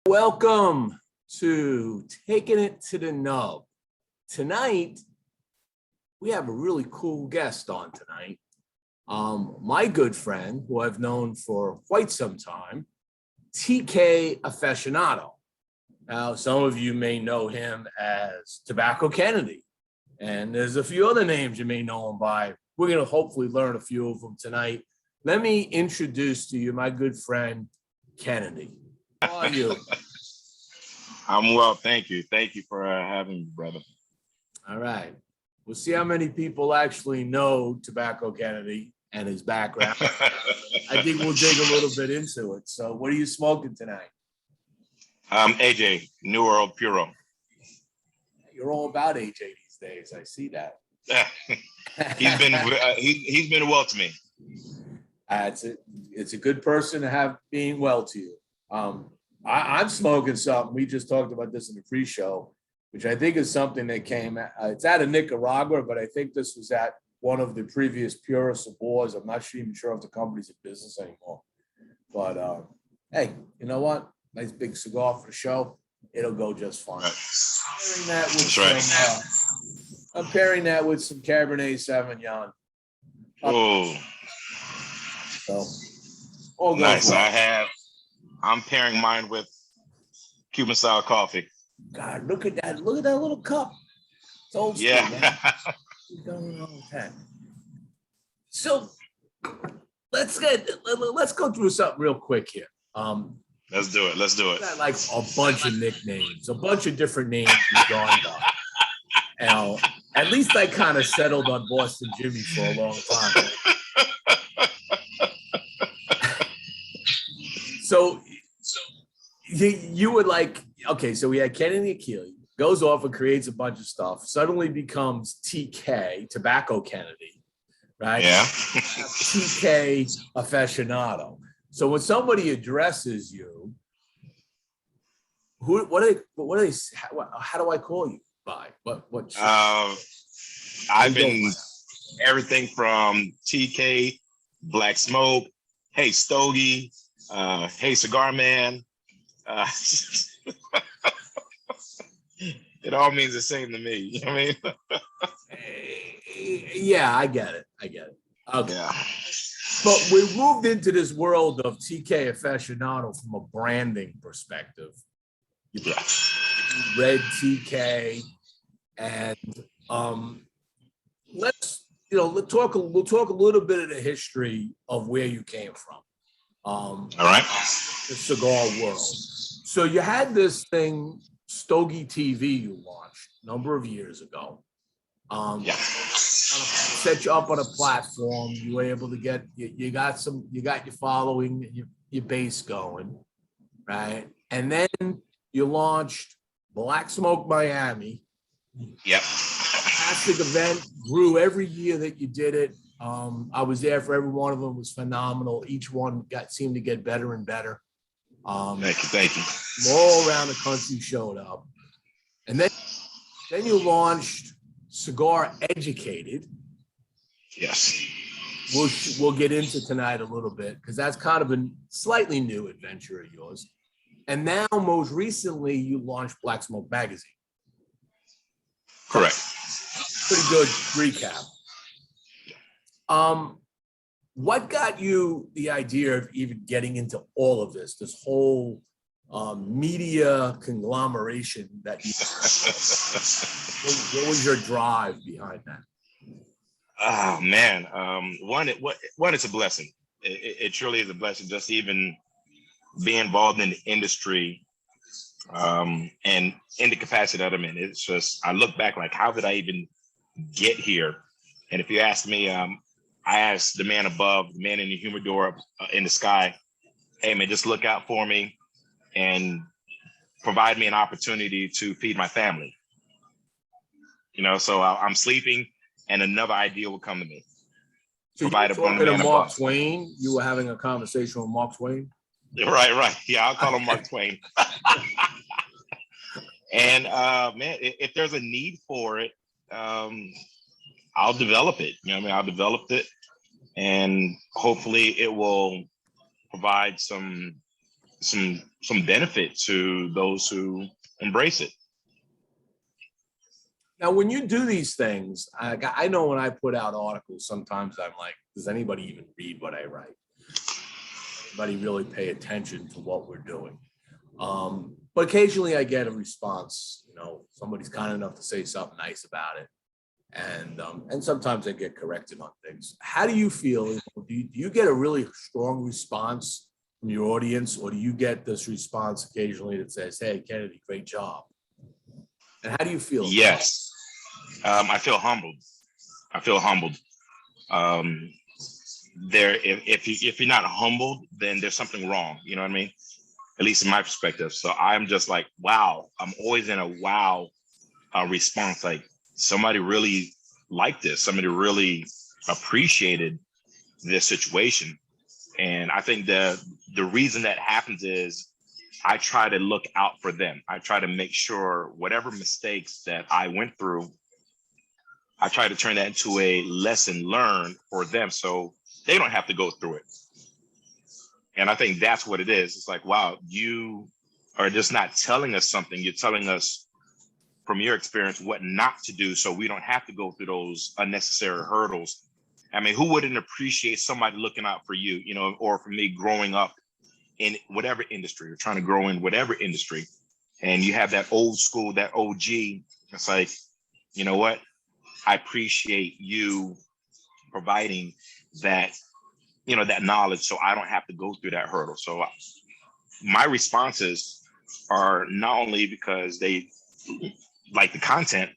Welcome to Taking It to the Nub. Tonight, we have a really cool guest on tonight. My good friend, who I've known for quite some time, TK Aficionado. Now, some of you may know him as Tobacco Kennedy, and there's a few other names you may know him by. We're going to hopefully learn a few of them tonight. Let me introduce to you my good friend, Kennedy. How are you? I'm well, thank you. Thank you for having me, brother. All right. We'll see how many people actually know Tobacco Kennedy and his background. I think we'll dig a little bit into it. So what are you smoking tonight? AJ, New World Puro. You're all about AJ these days. I see that. He's been well to me. It's a good person to have being well to you. I'm smoking something. We just talked about this in the pre-show, which I think is something that came. It's out of Nicaragua, but I think this was at one of the previous Pura Sabors. I'm not even sure if the company's in business anymore. But hey, you know what? Nice big cigar for the show. It'll go just fine. Right. I'm pairing that with some Cabernet Sauvignon. Oh, So, all nice. well. I'm pairing mine with Cuban style coffee. God, look at that! Look at that little cup. It's old school, Yeah. man. Keep going on with that. So let's go through something real quick here. Let's do it. Got like a bunch of nicknames, a bunch of different names you've gone by. Now, at least I kind of settled on Boston Jimmie for a long time. So you would like, okay, so we had Kennedy Achille, goes off and creates a bunch of stuff, suddenly becomes TK, Tobacco Kennedy, right? Yeah. TK Aficionado. So when somebody addresses you, how do I call you by? What? I've been everything from TK, Black Smoke, hey Stogie, hey Cigar Man. It all means the same to me. You know what I mean? Yeah, I get it. Okay. Yeah. But we moved into this world of TK Aficionado from a branding perspective. Yeah. Red TK, and we'll talk a little bit of the history of where you came from. All right. The cigar world. So you had this thing, Stogie TV, you launched a number of years ago. Yeah. Set you up on a platform. You were able to get you got your following, your base going, right? And then you launched Black Smoke Miami. Yep. Fantastic event, grew every year that you did it. I was there for every one of them. It was phenomenal. Each one seemed to get better and better. Thank you. All around the country showed up. And then you launched Cigar Educated. Yes. We'll get into tonight a little bit because that's kind of a slightly new adventure of yours. And now, most recently, you launched Black Smoke Magazine. Correct. Pretty good recap. What got you the idea of even getting into all of this whole media conglomeration that you what was your drive behind that? Oh man, one, it's a blessing. It truly is a blessing just even be involved in the industry and in the capacity that I'm in. It's just, I look back like, how did I even get here? And if you ask me, I asked the man above, the man in the humidor in the sky, hey man, just look out for me and provide me an opportunity to feed my family. You know, so I'm sleeping and another idea will come to me. So you were talking to Mark Twain? You were having a conversation with Mark Twain? Right. Yeah, I'll call him Mark Twain. And man, if there's a need for it, I'll develop it. You know what I mean? I'll develop it and hopefully it will provide some some benefit to those who embrace it. Now, when you do these things, I know when I put out articles, sometimes I'm like, does anybody even read what I write? Anybody really pay attention to what we're doing? But occasionally I get a response, you know, somebody's kind enough to say something nice about it. And sometimes I get corrected on things. How do you feel? Do you get a really strong response from your audience, or do you get this response occasionally that says, hey, Kennedy, great job? And how do you feel? Yes. I feel humbled. I feel humbled. If you're not humbled, then there's something wrong. You know what I mean? At least in my perspective. So I'm just like, wow. I'm always in a wow response. Like, somebody really liked this. Somebody really appreciated this situation. And I think the reason that happens is I try to look out for them. I try to make sure whatever mistakes that I went through, I try to turn that into a lesson learned for them so they don't have to go through it. And I think that's what it is. It's like, wow, you are just not telling us something. You're telling us from your experience what not to do so we don't have to go through those unnecessary hurdles. I mean, who wouldn't appreciate somebody looking out for you, you know, or for me growing up in whatever industry or trying to grow in whatever industry. And you have that old school, that OG. It's like, you know what? I appreciate you providing that, you know, that knowledge so I don't have to go through that hurdle. So my responses are not only because they like the content,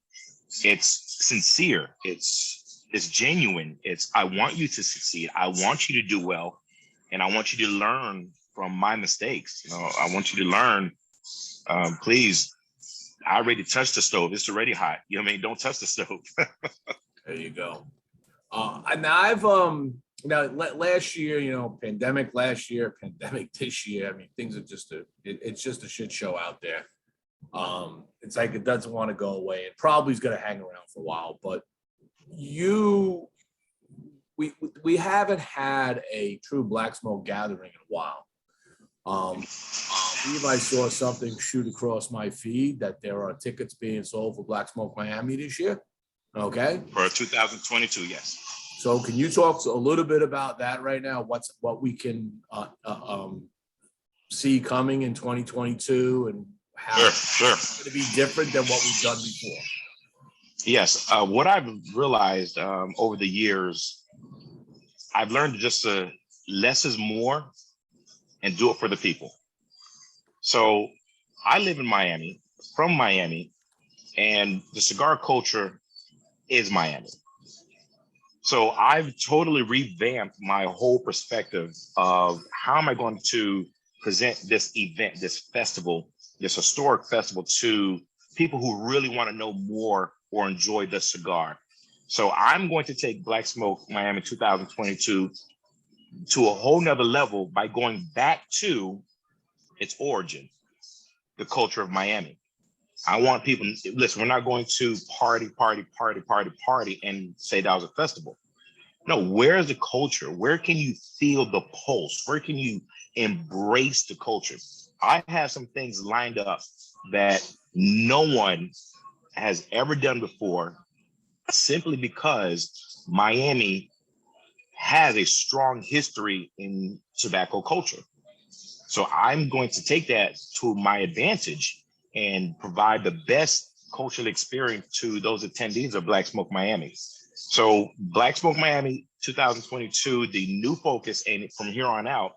it's sincere, it's genuine. It's, I want you to succeed. I want you to do well. And I want you to learn from my mistakes. You know, I want you to learn, please, I already touched the stove. It's already hot. You know what I mean? Don't touch the stove. There you go. Now I've last year, you know, pandemic last year, pandemic this year. I mean, things are just it's just a shit show out there. It's like it doesn't want to go away. It probably is going to hang around for a while. But we haven't had a true Black Smoke gathering in a while. I saw something shoot across my feed that there are tickets being sold for Black Smoke Miami this year. Okay. For 2022, yes. So can you talk a little bit about that right now? What we can see coming in 2022 and how it's going to be different than what we've done before? Yes. What I've realized over the years, I've learned just less is more and do it for the people. So I live in Miami, from Miami, and the cigar culture is Miami. So I've totally revamped my whole perspective of how am I going to present this event, this festival, this historic festival to people who really want to know more or enjoy the cigar. So I'm going to take Black Smoke Miami 2022 to a whole nother level by going back to its origin, the culture of Miami. I want people, listen, we're not going to party and say that was a festival. No, where's the culture? Where can you feel the pulse? Where can you embrace the culture? I have some things lined up that no one has ever done before, simply because Miami has a strong history in tobacco culture. So I'm going to take that to my advantage and provide the best cultural experience to those attendees of Black Smoke Miami. So Black Smoke Miami 2022, the new focus, and from here on out,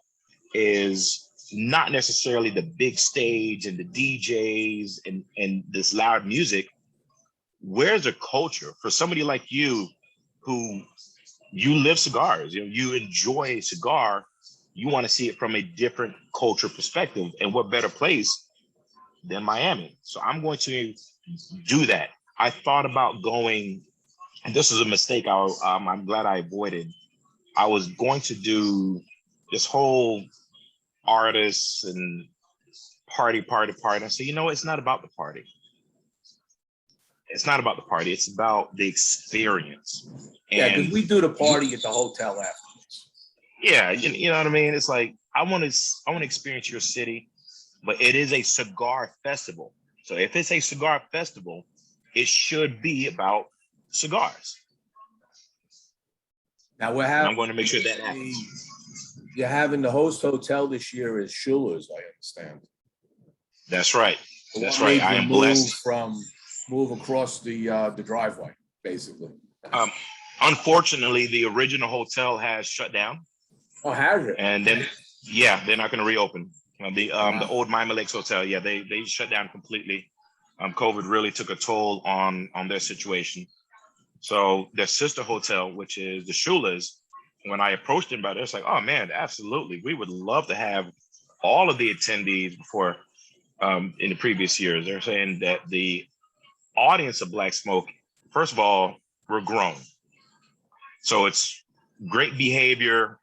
is not necessarily the big stage and the DJs and this loud music. Where's the culture for somebody like you who you live cigars, you know, you enjoy a cigar, you want to see it from a different culture perspective, and what better place than Miami? So I'm going to do that. I thought about going, and this is a mistake I'm glad I avoided. I was going to do this whole artists and party. I said, you know, it's not about the party. It's not about the party. It's about the experience. Yeah, because we do the party at the hotel afterwards. Yeah, you know what I mean? It's like, I want to experience your city. but it is a cigar festival. So if it's a cigar festival, it should be about cigars. Now we're And having. I'm going to make sure that happens. You're having the host hotel this year is Schuler's, I understand. That's right. So That's what right. made I you am blessed. move across the driveway, basically. Unfortunately, the original hotel has shut down. Oh, has it? And then, yeah, they're not going to reopen. The old Miami Lakes Hotel, yeah, they shut down completely. COVID really took a toll on their situation. So their sister hotel, which is the Schuler's, when I approached them about it, it's like, oh man, absolutely, we would love to have all of the attendees before. In the previous years, they're saying that the audience of Black Smoke, first of all, we're grown. So it's great behavior,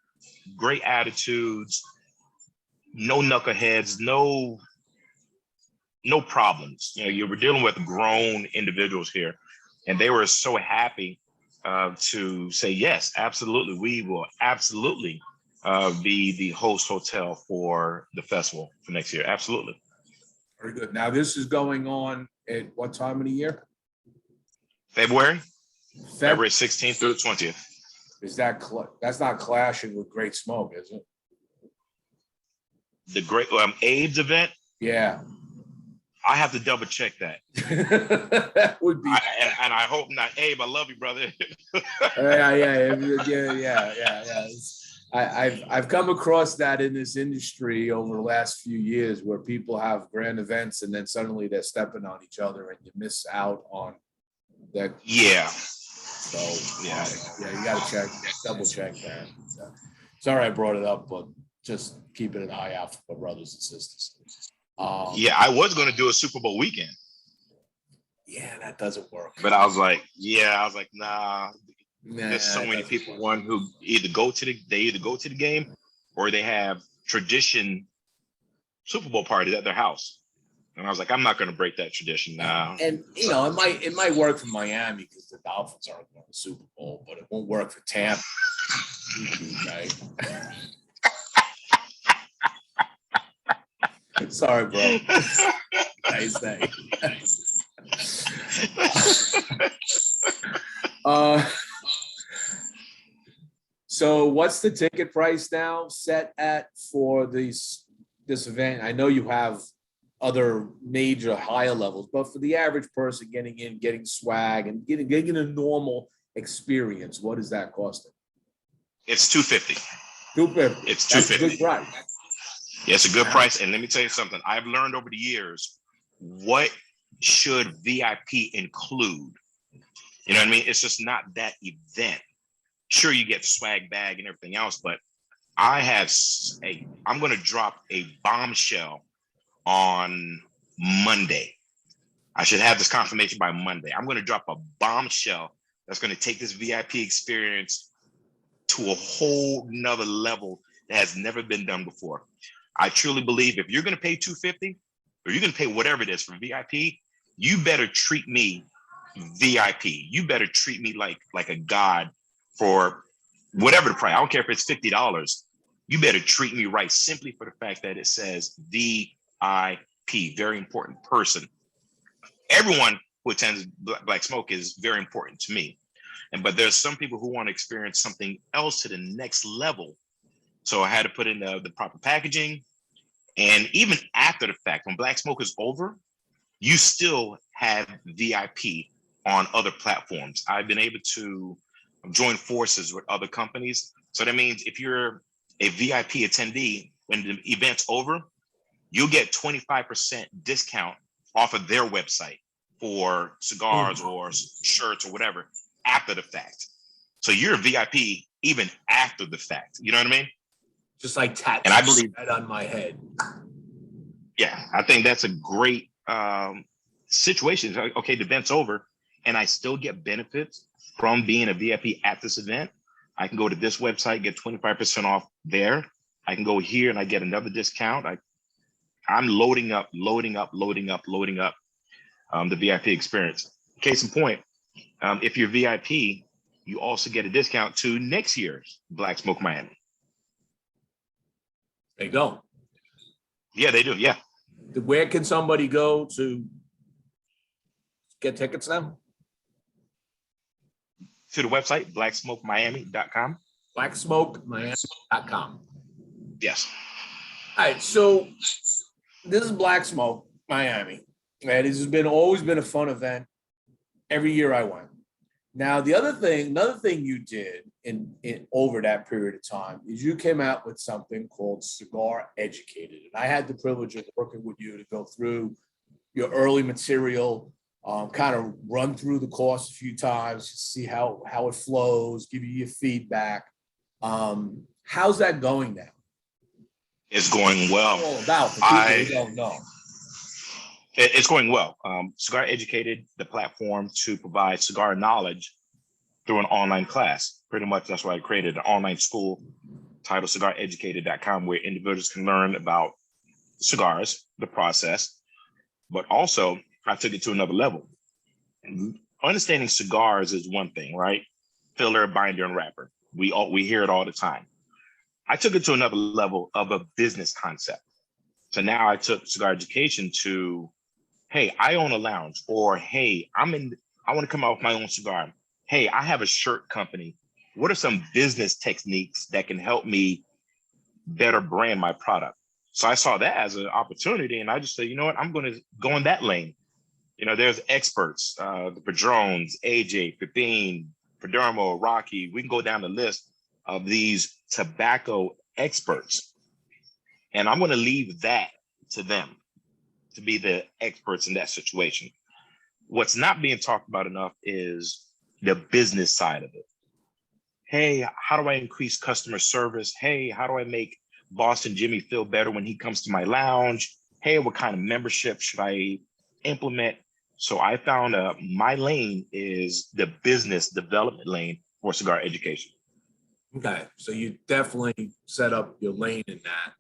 great attitudes, no knuckleheads, no problems. You know, you were dealing with grown individuals here, and they were so happy to say, yes, absolutely, we will absolutely be the host hotel for the festival for next year. Absolutely. Very good. Now this is going on at what time of the year? February 16th through the 20th. Is that's not clashing with Great Smoke, is it? The Great Abe's event? Yeah. I have to double check that. That would be. And I hope not. Abe, I love you, brother. Yeah. I've come across that in this industry over the last few years where people have grand events and then suddenly they're stepping on each other and you miss out on that. Yeah. So yeah, you got to double check that. So, sorry I brought it up, but just keeping an eye out for brothers and sisters. Yeah, I was going to do a Super Bowl weekend. Yeah, that doesn't work. But I was like, nah. There's so many people, who either go to the game or they have tradition Super Bowl parties at their house. And I was like, I'm not going to break that tradition now. And you know, it might work for Miami because the Dolphins aren't going to the Super Bowl, but it won't work for Tampa. Right? Sorry, bro. Nice day. So what's the ticket price now set at for this event? I know you have other major higher levels, but for the average person getting in, getting swag and getting a normal experience, what is that costing? It's $250. $250. It's $250. That's a good price. Yeah, it's a good price. And let me tell you something. I've learned over the years, what should VIP include? You know what I mean? It's just not that event. Sure, you get the swag bag and everything else, but I'm going to drop a bombshell on Monday. I should have this confirmation by Monday. I'm going to drop a bombshell that's going to take this VIP experience to a whole nother level that has never been done before. I truly believe if you're going to pay $250 or you're going to pay whatever it is for VIP, you better treat me VIP. You better treat me like a god for whatever the price. I don't care if it's $50. You better treat me right simply for the fact that it says VIP, very important person. Everyone who attends Black Smoke is very important to me. But there's some people who want to experience something else to the next level. So I had to put in the proper packaging. And even after the fact, when Black Smoke is over, you still have VIP on other platforms. I've been able to join forces with other companies. So that means if you're a VIP attendee, when the event's over, you'll get 25% discount off of their website for cigars or shirts or whatever after the fact. So you're a VIP even after the fact. You know what I mean? Just like tattoos and I believe right on my head. Yeah, I think that's a great situation. Okay, the event's over and I still get benefits from being a VIP at this event. I can go to this website, get 25% off there. I can go here and I get another discount. I'm loading up the VIP experience. Case in point, if you're VIP, you also get a discount to next year's Black Smoke Miami. There you go. Yeah, they do. Yeah. Where can somebody go to get tickets now? To the website, blacksmokemiami.com. Blacksmokemiami.com. Yes. All right, so this is Black Smoke Miami, and this has always been a fun event. Every year I went. Now, another thing you did in over that period of time is you came out with something called Cigar Educated, and I had the privilege of working with you to go through your early material, kind of run through the course a few times, see how it flows, give you your feedback. How's that going now? It's going well. All about for people who don't know. It's going well. Cigar Educated, the platform to provide cigar knowledge through an online class. Pretty much that's why I created an online school titled cigareducated.com, where individuals can learn about cigars, the process, but also I took it to another level. Understanding cigars is one thing, right? Filler, binder, and wrapper. We hear it all the time. I took it to another level of a business concept. So now I took cigar education to, hey, I own a lounge, or hey, I want to come out with my own cigar. Hey, I have a shirt company. What are some business techniques that can help me better brand my product? So I saw that as an opportunity, and I just said, you know what, I'm going to go in that lane. You know, there's experts, the Padrones, AJ, 15, Perdermo, Rocky. We can go down the list of these tobacco experts. And I'm going to leave that to them to be the experts in that situation. What's not being talked about enough is the business side of it. Hey, how do I increase customer service? Hey, how do I make Boston Jimmie feel better when he comes to my lounge? Hey, what kind of membership should I implement? So I found my lane is the business development lane for cigar education. Okay, so you definitely set up your lane in that.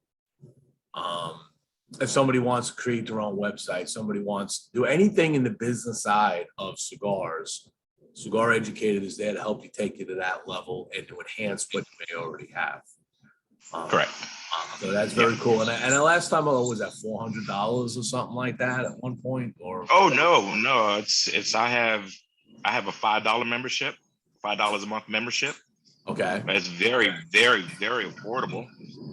If somebody wants to create their own website, somebody wants to do anything in the business side of cigars, Cigar Educated is there to help you take you to that level and to enhance what you may already have. Correct. So that's very cool. And the last time, was that $400 or something like that at one point? Or no, it's I have a $5 membership, $5 a month membership. Okay. It's very, very, very affordable.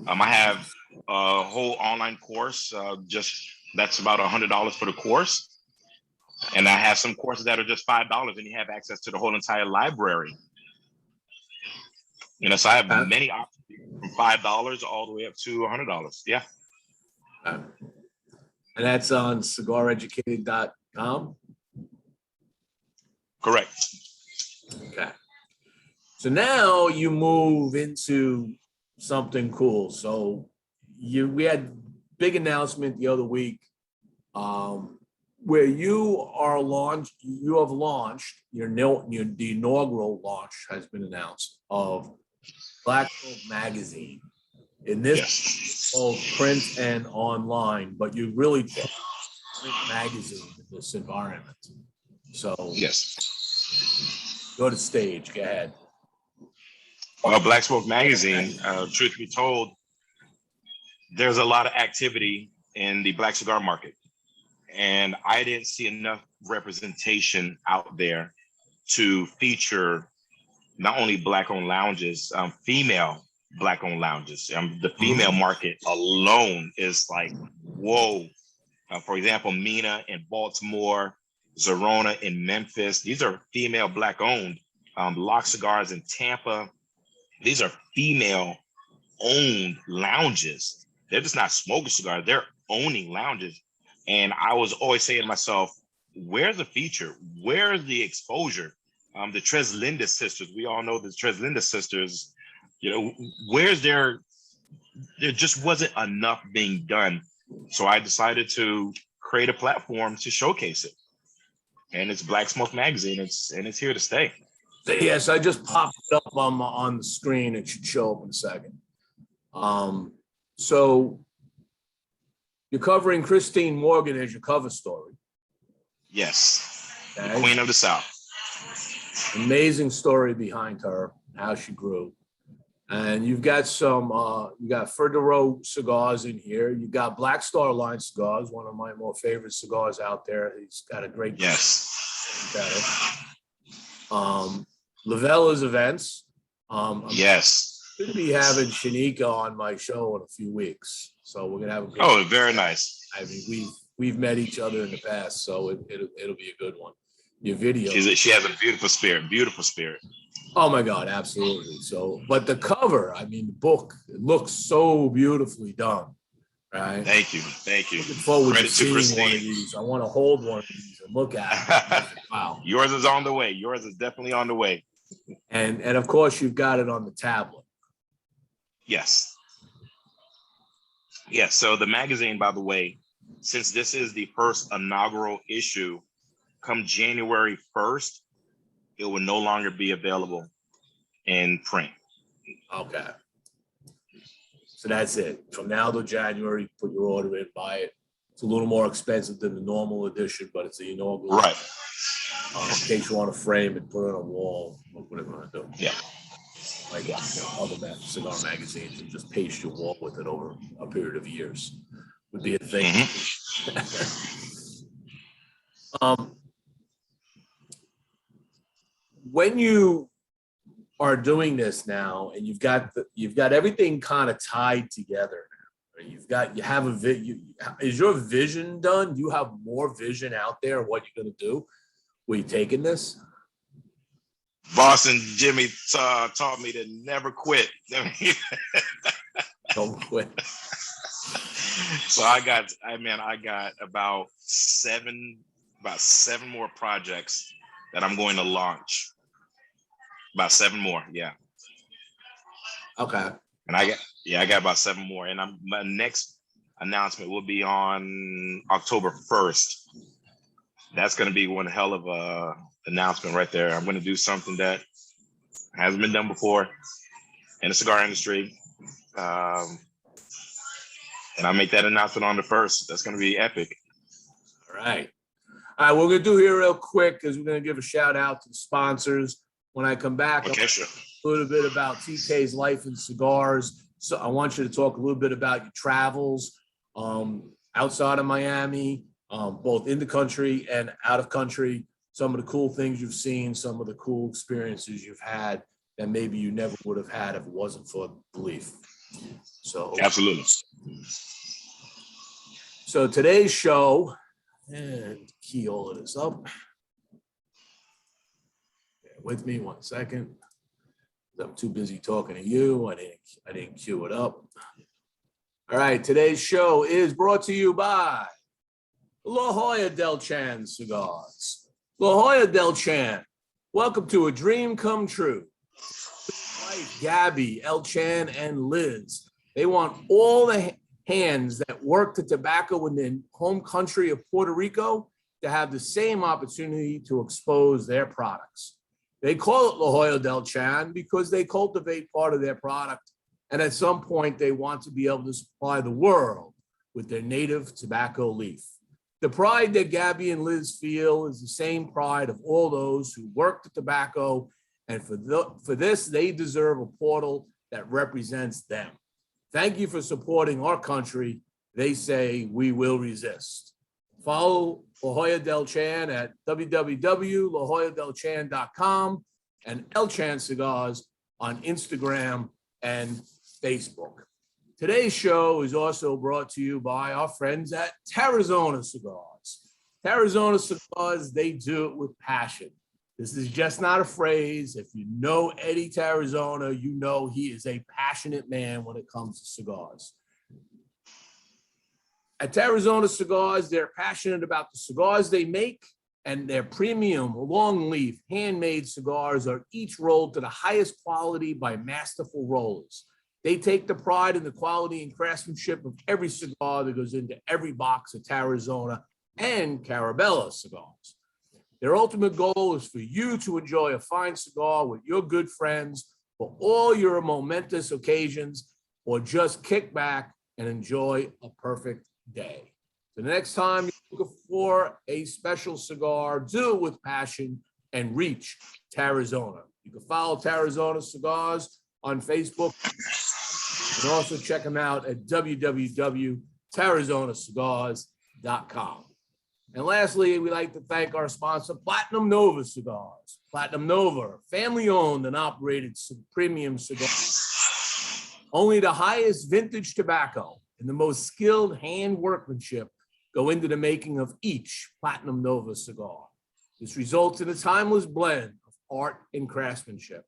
I have a whole online course, that's about $100 for the course. And I have some courses that are just $5 and you have access to the whole entire library. You know, so I have many options from $5 all the way up to $100. Yeah. And that's on cigareducated.com? Correct. Okay. So now you move into something cool. So we had big announcement the other week where you have launched the inaugural launch has been announced of Black Smoke magazine. In this both print and online, but you really print magazine in this environment. So yes, go to stage. Go ahead. Well, Black Smoke magazine, truth be told, there's a lot of activity in the black cigar market. And I didn't see enough representation out there to feature not only Black-owned lounges, female Black-owned lounges. The female market alone is like, whoa. For example, Mina in Baltimore, Zerona in Memphis. These are female Black-owned. Lock Cigars in Tampa. These are female-owned lounges. They're just not smoking cigars. They're owning lounges. And I was always saying to myself, where's the feature? Where's the exposure? The Tres Linda sisters, we all know the Tres Linda sisters, you know, there just wasn't enough being done. So I decided to create a platform to showcase it. And it's Black Smoke magazine, and it's here to stay. Yes, I just popped it up on the screen. It should show up in a second. So you're covering Christine Morgan as your cover story. Yes, okay. The Queen of the South. Amazing story behind her, how she grew. And you've got some, you got Ferdero cigars in here. You got Black Star Line cigars, one of my more favorite cigars out there. He's got a great. Yes. Lavella's events. I'm Yes. going to be having Shanika on my show in a few weeks. So we're going to have a good Oh, very nice. I mean, we've met each other in the past, so it'll be a good one. Your video. She has a beautiful spirit, beautiful spirit. Oh my God, absolutely. So, but the cover, I mean, the book, it looks so beautifully done, right? Thank you, thank you. Looking forward Credit to seeing one of these. I want to hold one of these and look at it. Wow. Yours is on the way. Yours is definitely on the way. And of course, you've got it on the tablet. Yes. Yes. So the magazine, by the way, since this is the first inaugural issue, come January 1st, it will no longer be available in print. Okay. So that's it. From now to January, put your order in, buy it. It's a little more expensive than the normal edition, but it's the inaugural. Right. In case you want to frame it, put it on a wall, whatever you want to do. Yeah. Like other cigar magazines, and just paste your wall with it over a period of years would be a thing. Mm-hmm. When you are doing this now, and you've got everything kind of tied together now, you have is your vision done? You have more vision out there of what you're going to do? Were you taking this? Boston Jimmie taught me to never quit. Don't quit. So I got about seven more projects that I'm going to launch. About 7 more, yeah. Okay. And I got about 7 more. And my next announcement will be on October 1st. That's going to be one hell of a announcement right there. I'm going to do something that hasn't been done before in the cigar industry. And I'll make that announcement on the 1st. That's going to be epic. All right. All right, we're going to do here real quick because we're going to give a shout out to the sponsors. When I come back, okay, sure. A little bit about TK's life in cigars. So I want you to talk a little bit about your travels outside of Miami, both in the country and out of country, some of the cool things you've seen, some of the cool experiences you've had that maybe you never would have had if it wasn't for belief. So absolutely. So today's show, and key all of this up. Bear with me 1 second. I'm too busy talking to you. I didn't cue it up. All right, today's show is brought to you by La Jolla Del Chan Cigars. La Jolla Del Chan, welcome to a dream come true. Wife, Gabby, El Chan, and Liz. They want all the hands that work the tobacco in their home country of Puerto Rico to have the same opportunity to expose their products. They call it La Jolla Del Chan because they cultivate part of their product, and at some point they want to be able to supply the world with their native tobacco leaf. The pride that Gabby and Liz feel is the same pride of all those who work the tobacco, and for this, they deserve a portal that represents them. Thank you for supporting our country. They say we will resist. Follow La Jolla Del Chan at www.lajolladelchan.com and El Chan Cigars on Instagram and Facebook. Today's show is also brought to you by our friends at Tarazona Cigars. Tarazona Cigars, they do it with passion. This is just not a phrase. If you know Eddie Tarazona, you know he is a passionate man when it comes to cigars. At Tarazona Cigars, they're passionate about the cigars they make, and their premium long leaf handmade cigars are each rolled to the highest quality by masterful rollers. They take the pride in the quality and craftsmanship of every cigar that goes into every box of Tarazona and Carabella cigars. Their ultimate goal is for you to enjoy a fine cigar with your good friends for all your momentous occasions, or just kick back and enjoy a perfect day. The next time you're looking for a special cigar, do it with passion and reach Tarazona. You can follow Tarazona Cigars on Facebook. You can also check them out at www.tarazonacigars.com. And lastly, we'd like to thank our sponsor, Platinum Nova Cigars. Platinum Nova, family-owned and operated premium cigars. Only the highest vintage tobacco and the most skilled hand workmanship go into the making of each Platinum Nova cigar. This results in a timeless blend of art and craftsmanship.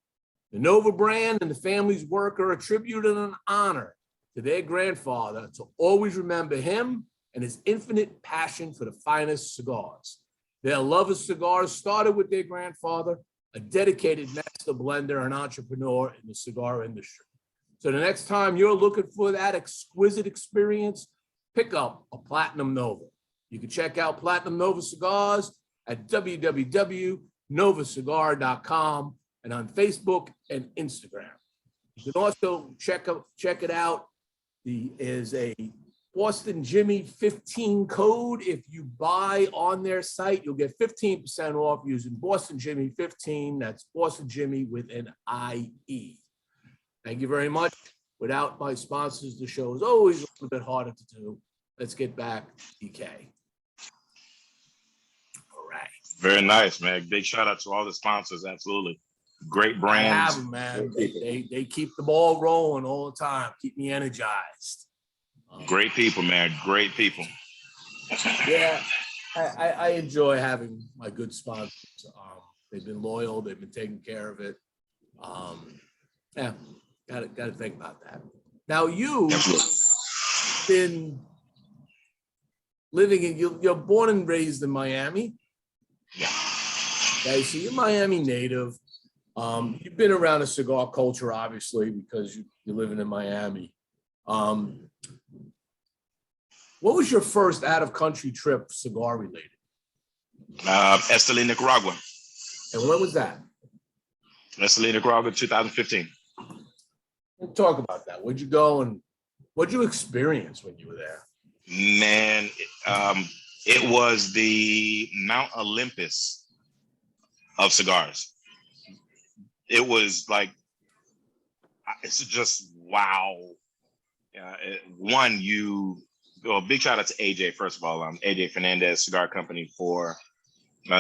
The Nova brand and the family's work are a tribute and an honor to their grandfather to always remember him and his infinite passion for the finest cigars. Their love of cigars started with their grandfather, a dedicated master blender and entrepreneur in the cigar industry. So the next time you're looking for that exquisite experience, pick up a Platinum Nova. You can check out Platinum Nova Cigars at www.novacigar.com and on Facebook and Instagram. You can also check it out. There is a Boston Jimmie 15 code. If you buy on their site, you'll get 15% off using Boston Jimmie 15. That's Boston Jimmie with an IE. Thank you very much. Without my sponsors, the show is always a little bit harder to do. Let's get back to TK. All right. Very nice, man. Big shout out to all the sponsors. Absolutely. Great brands. I have them, man. They keep the ball rolling all the time. Keep me energized. Great people, man. Great people. Yeah, I enjoy having my good sponsors. They've been loyal. They've been taking care of it. Yeah, got to think about that. Now you've been living in. You're born and raised in Miami. Yeah. Okay, so you're Miami native. You've been around the cigar culture, obviously, because you're living in Miami. What was your first out-of-country trip, cigar related? Esteli, Nicaragua. And when was that? Esteli, Nicaragua, 2015. We'll talk about that. Where'd you go and what'd you experience when you were there? Man, it was the Mount Olympus of cigars. It was like, it's just wow. Big shout out to AJ, first of all, AJ Fernandez Cigar Company for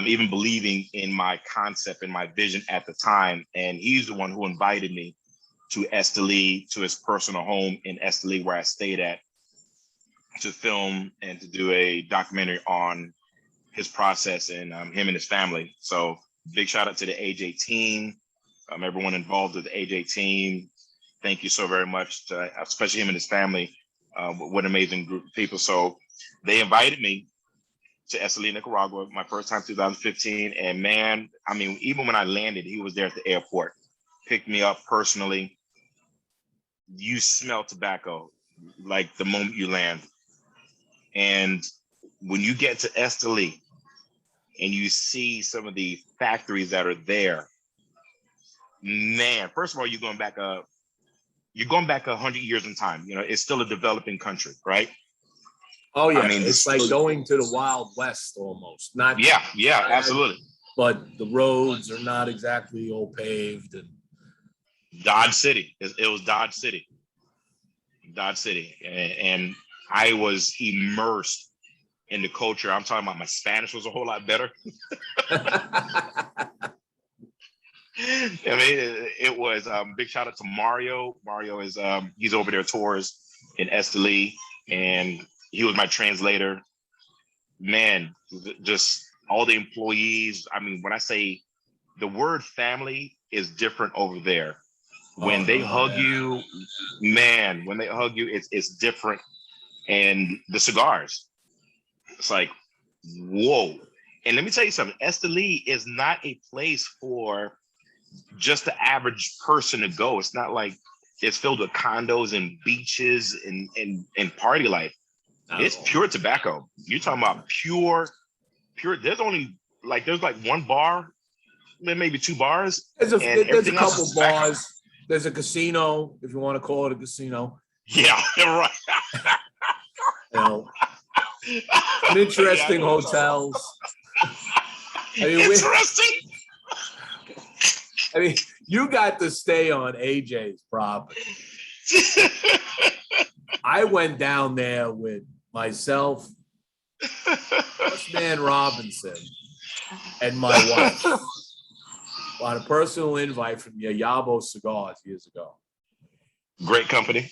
even believing in my concept and my vision at the time. And he's the one who invited me to Esteli, to his personal home in Esteli, where I stayed at, to film and to do a documentary on his process and him and his family. So big shout out to the AJ team, everyone involved with the AJ team. Thank you so very much, especially him and his family. What an amazing group of people. So they invited me to Esteli, Nicaragua, my first time, 2015. And man, I mean, even when I landed, he was there at the airport, picked me up personally. You smell tobacco like the moment you land. And when you get to Esteli and you see some of the factories that are there, man, first of all, you're going back 100 years in time. You know, it's still a developing country, right? Oh yeah, I mean, it's like going to the Wild West almost. Not yeah, absolutely. But the roads are not exactly all paved. And Dodge City. It was Dodge City. And I was immersed in the culture. I'm talking about my Spanish was a whole lot better. I mean, it was big shout out to Mario. Mario is he's over there tours in Esteli, and he was my translator. Man, just all the employees. I mean, when I say the word family is different over there. When they hug you, man, when they hug you, it's different. And the cigars, it's like, whoa. And let me tell you something, Esteli is not a place for just the average person to go. It's not like it's filled with condos and beaches and party life. It's pure tobacco. You're talking about pure. There's like one bar, maybe two bars. There's a couple bars. There's a casino, if you want to call it a casino. Yeah, right. You know, some interesting hotels. I mean, interesting. I mean, You got to stay on AJ's property. I went down there with myself, Man Robinson, and my wife on a personal invite from Yabo Cigars years ago. Great company.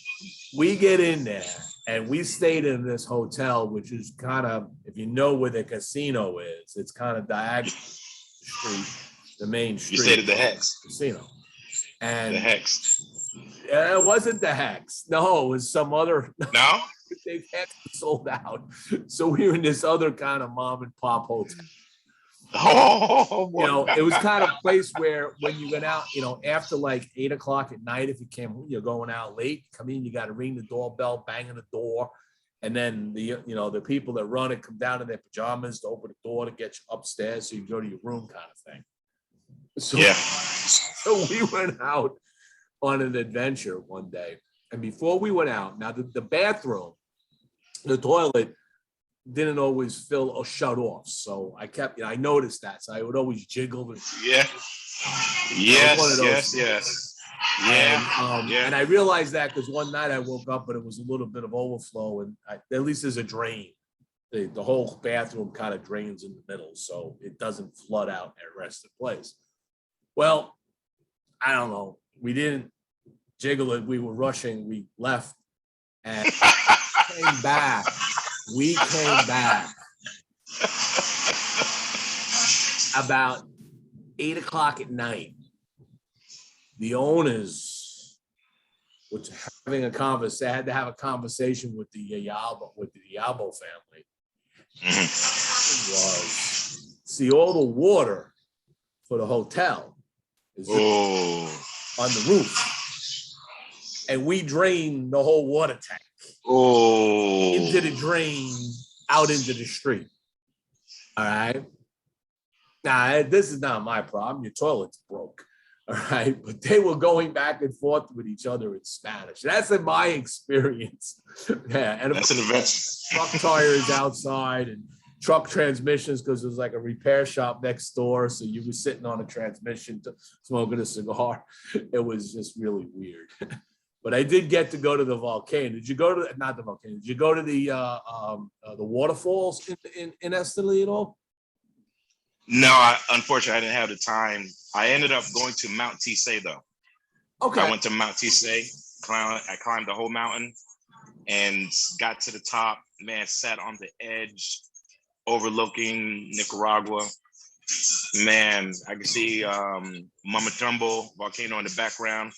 We get in there and we stayed in this hotel, which is kind of, if you know where the casino is, it's kind of diagonal street, the main street. You stayed at the Hex. Casino. And the Hex. It wasn't the Hex. No, it was some other. No? They had sold out. So we were in this other kind of mom and pop hotel. Oh, you know, it was kind of a place where when you went out, you know, after like 8 o'clock at night, if you came, you're going out late, come in, you got to ring the doorbell, banging the door. And then the people that run it come down in their pajamas to open the door to get you upstairs so you go to your room kind of thing. So, yeah. So we went out on an adventure one day. And before we went out, now the bathroom, the toilet didn't always fill or shut off. So I kept, I noticed that. So I would always jiggle. Yeah. Yes. And I realized that because one night I woke up, but it was a little bit of overflow. And at least there's a drain. The whole bathroom kind of drains in the middle. So it doesn't flood out at rest of place. Well, I don't know. We didn't jiggle it. We were rushing. We left and came back. We came back about 8 o'clock at night. The owners, which having a conversation, they had to have a conversation with the Yabo family. Was see all the water for the hotel is on the roof, and we drained the whole water tank into the drain out into the street. All right. Now, this is not my problem. Your toilet's broke. All right. But they were going back and forth with each other in Spanish. That's in my experience. Yeah. And that's an event. Truck tires outside and truck transmissions because it was like a repair shop next door. So you were sitting on a transmission smoking a cigar. It was just really weird. But I did get to go to the volcano. Did you go to not the volcano? Did you go to the waterfalls in Esteli at all? No, unfortunately, I didn't have the time. I ended up going to Mount TK though. Okay. I went to Mount TK. I climbed the whole mountain and got to the top. Man, sat on the edge, overlooking Nicaragua. Man, I could see Mama Tumbo volcano in the background.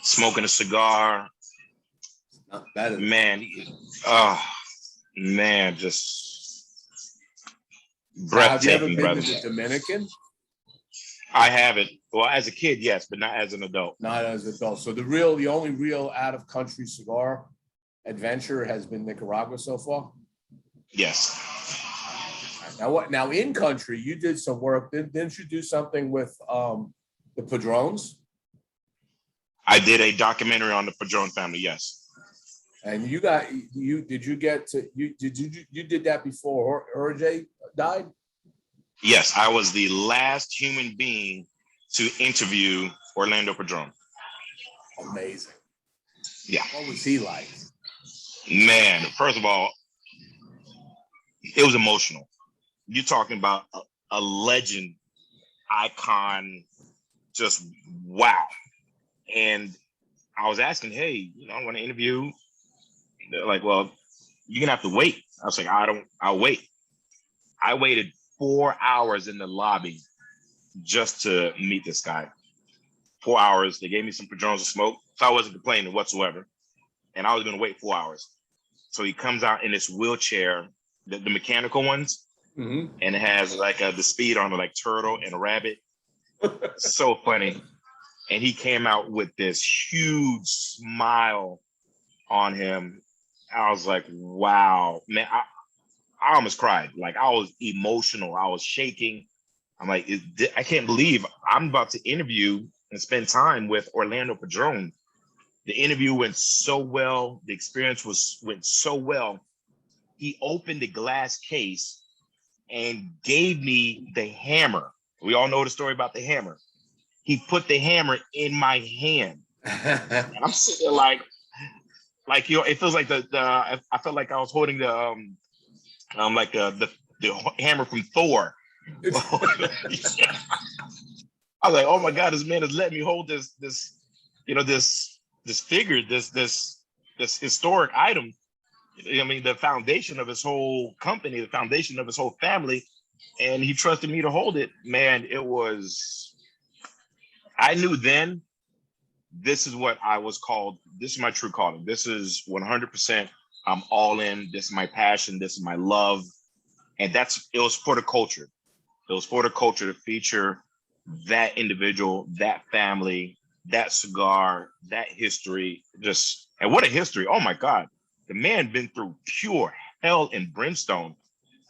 Smoking a cigar. Not bad. Man, just breathtaking. Have you ever been brother. to the Dominican? I haven't. Well, as a kid, yes, but not as an adult. Not as an adult. So the only real out of country cigar adventure has been Nicaragua so far. Yes. Now in country, you did some work. Didn't you do something with the Padrones? I did a documentary on the Padron family, yes. And you did that before RJ died? Yes, I was the last human being to interview Orlando Padron. Amazing. Yeah. What was he like? Man, first of all, it was emotional. You're talking about a legend, icon, just wow. And I was asking, hey, I want to interview. They're like, well, you're gonna have to wait. I was like, I'll wait. I waited 4 hours in the lobby just to meet this guy. 4 hours. They gave me some Padrones to smoke. So I wasn't complaining whatsoever. And I was gonna wait 4 hours. So he comes out in this wheelchair, the mechanical ones, and it has like the speed on it, like turtle and a rabbit. So funny. And he came out with this huge smile on him. I was like, wow, man, I almost cried. Like I was emotional. I was shaking. I'm like, I can't believe I'm about to interview and spend time with Orlando Padron. The interview went so well. The experience went so well. He opened the glass case and gave me the hammer. We all know the story about the hammer. he put the hammer in my hand. And I'm sitting there like it feels like I felt like I was holding the hammer from Thor. I was like, oh my God, this man has let me hold this figure, this historic item. I mean, the foundation of his whole company, the foundation of his whole family, and he trusted me to hold it. Man, I knew then this is what I was called. This is my true calling. This is 100%. I'm all in. This is my passion. This is my love. And it was for the culture. It was for the culture to feature that individual, that family, that cigar, that history. And what a history. Oh my God. The man been through pure hell and brimstone.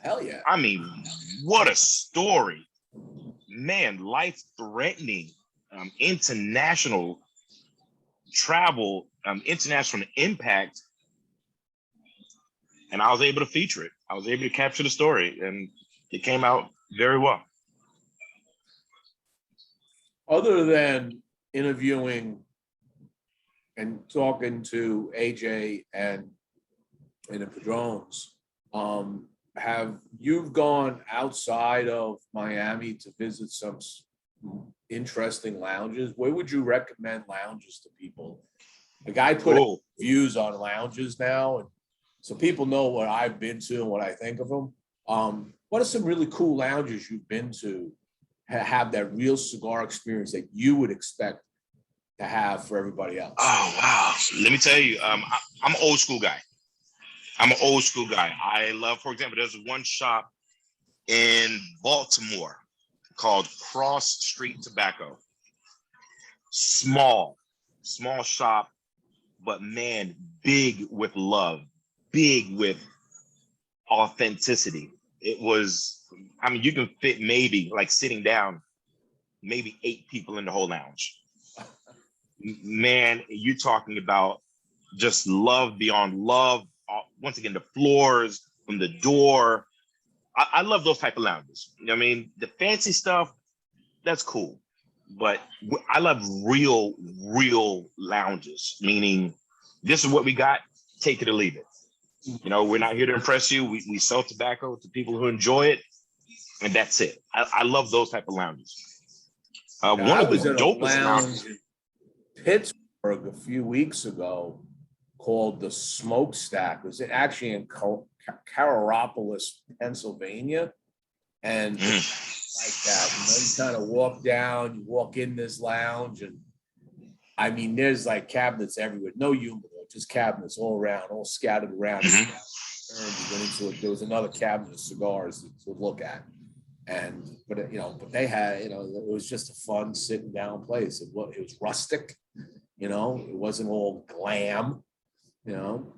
Hell yeah. I mean, what a story. Man, life-threatening, international travel, international impact. And I was able to feature it. I was able to capture the story, and it came out very well. Other than interviewing and talking to AJ and the Padrones, have you gone outside of Miami to visit some interesting lounges? Where would you recommend lounges to people? Like, I put views on lounges now, and so people know what I've been to and what I think of them. What are some really cool lounges you've been to have that real cigar experience that you would expect to have for everybody else? Oh, wow. Let me tell you, I'm an old school guy. I love, for example, there's one shop in Baltimore called Cross Street Tobacco. Small shop, but man, big with love, big with authenticity. It was, I mean, you can fit maybe, like sitting down, maybe 8 people in the whole lounge. Man, you're talking about just love beyond love. Once again, the floors, from the door. I love those type of lounges. You know what I mean? The fancy stuff, that's cool. But I love real lounges, meaning this is what we got, take it or leave it. You know, we're not here to impress you. We sell tobacco to people who enjoy it, and that's it. I love those type of lounges. One of the dopest lounges in Pittsburgh a few weeks ago called the Smokestack. It was actually in Cararopolis, Pennsylvania, and like that. You kind of walk down, you walk in this lounge, and I mean, there's like cabinets everywhere. No humidor, just cabinets all around, all scattered around. You went into it. There was another cabinet of cigars to look at, but they had, it was just a fun sitting down place. It was rustic, it wasn't all glam, Didn't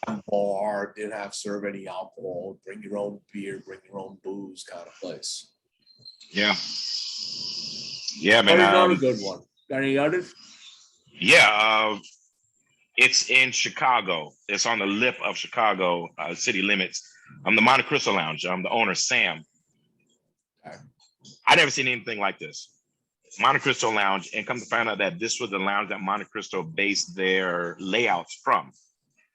have bar, didn't have serve any alcohol, bring your own beer, bring your own booze kind of place. Yeah, man. Another good one. Got any others? Yeah, it's in Chicago. It's on the lip of Chicago city limits. I'm the Monte Cristo Lounge. I'm the owner, Sam. Okay. I never seen anything like this. Monte Cristo Lounge, and come to find out that this was the lounge that Monte Cristo based their layouts from.